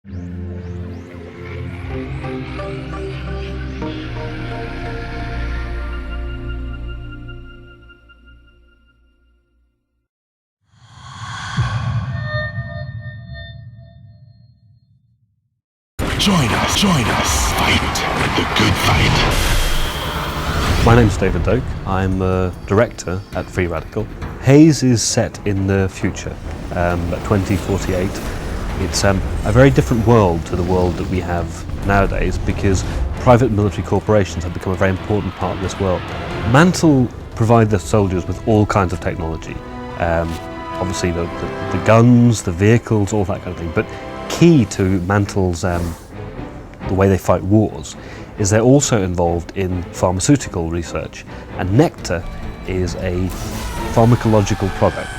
Join us, fight the good fight. My name's Doak. I'm a director at Free Radical. Haze is set in the future, at 2048. It's a very different world to the world that we have nowadays because private military corporations have become a very important part of this world. Mantle provide the soldiers with all kinds of technology. Obviously the guns, the vehicles, all that kind of thing. But key to Mantle's the way they fight wars is they're also involved in pharmaceutical research, and Nectar is a pharmacological product.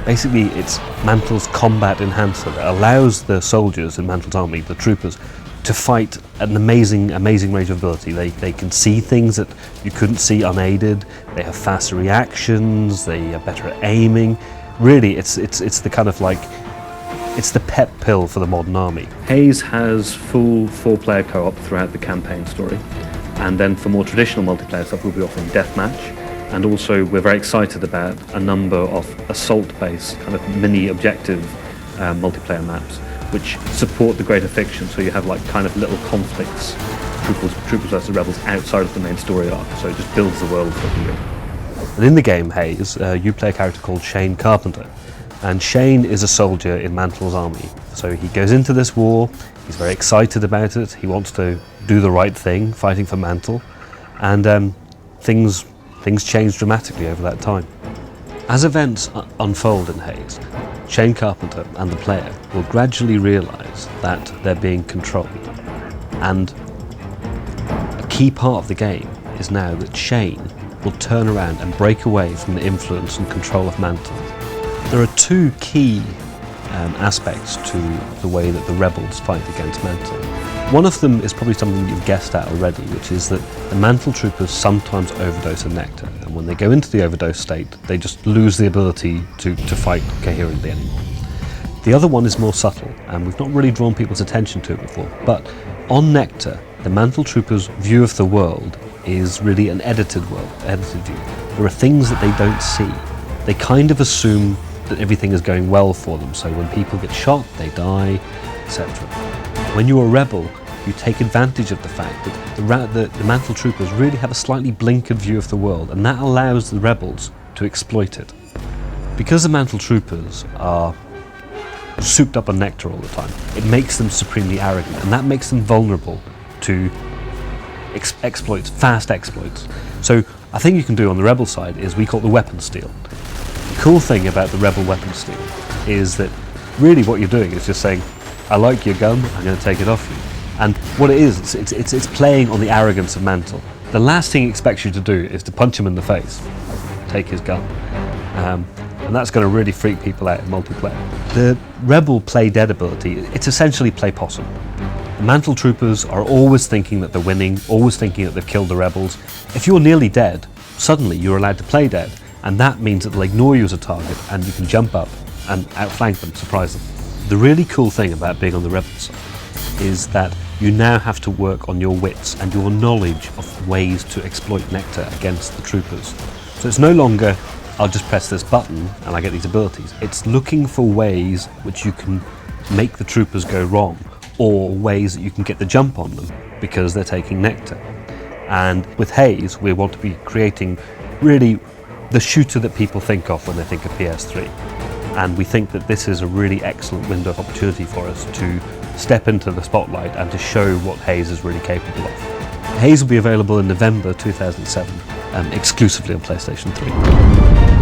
Basically it's Mantle's combat enhancer that allows the soldiers in Mantle's army, the troopers, to fight at an amazing range of ability. They can see things that you couldn't see unaided, they have faster reactions, they are better at aiming. Really it's the kind of like, it's the pep pill for the modern army. Haze has full 4-player co-op throughout the campaign story, and then for more traditional multiplayer stuff we'll be offering deathmatch, and also we're very excited about a number of assault-based kind of mini objective multiplayer maps which support the greater fiction, so you have like kind of little conflicts, troopers versus rebels outside of the main story arc, so it just builds the world for you. And in the game Haze, you play a character called Shane Carpenter. And Shane is a soldier in Mantle's army. So he goes into this war, he's very excited about it, he wants to do the right thing, fighting for Mantle, and things change dramatically over that time. As events unfold in Haze, Shane Carpenter and the player will gradually realise that they're being controlled. And a key part of the game is now that Shane will turn around and break away from the influence and control of Mantle. There are two key aspects to the way that the rebels fight against Mantle. One of them is probably something you've guessed at already, which is that the Mantle troopers sometimes overdose in Nectar, and when they go into the overdose state, they just lose the ability to fight coherently anymore. The other one is more subtle, and we've not really drawn people's attention to it before, but on Nectar, the Mantle troopers' view of the world is really an edited world, edited view. There are things that they don't see. They kind of assume that everything is going well for them, so when people get shot, they die, etc. When you're a rebel, you take advantage of the fact that the Mantle troopers really have a slightly blinkered view of the world, and that allows the rebels to exploit it. Because the Mantle troopers are souped up on Nectar all the time, it makes them supremely arrogant, and that makes them vulnerable to exploits, fast exploits. So a thing you can do on the rebel side is we call it the weapon steal. The cool thing about the rebel weapon steal is that really what you're doing is just saying, I like your gun, I'm going to take it off you. And what it is, it's playing on the arrogance of Mantle. The last thing he expects you to do is to punch him in the face, take his gun. And that's going to really freak people out in multiplayer. The rebel play dead ability, it's essentially play possum. The Mantle troopers are always thinking that they're winning, always thinking that they've killed the rebels. If you're nearly dead, suddenly you're allowed to play dead. And that means that they'll ignore you as a target and you can jump up and outflank them, surprise them. The really cool thing about being on the rebel side is that you now have to work on your wits and your knowledge of ways to exploit Nectar against the troopers. So it's no longer, I'll just press this button and I get these abilities. It's looking for ways which you can make the troopers go wrong, or ways that you can get the jump on them because they're taking Nectar. And with Haze, we want to be creating really the shooter that people think of when they think of PS3. And we think that this is a really excellent window of opportunity for us to step into the spotlight and to show what Haze is really capable of. Haze will be available in November 2007, exclusively on PlayStation 3.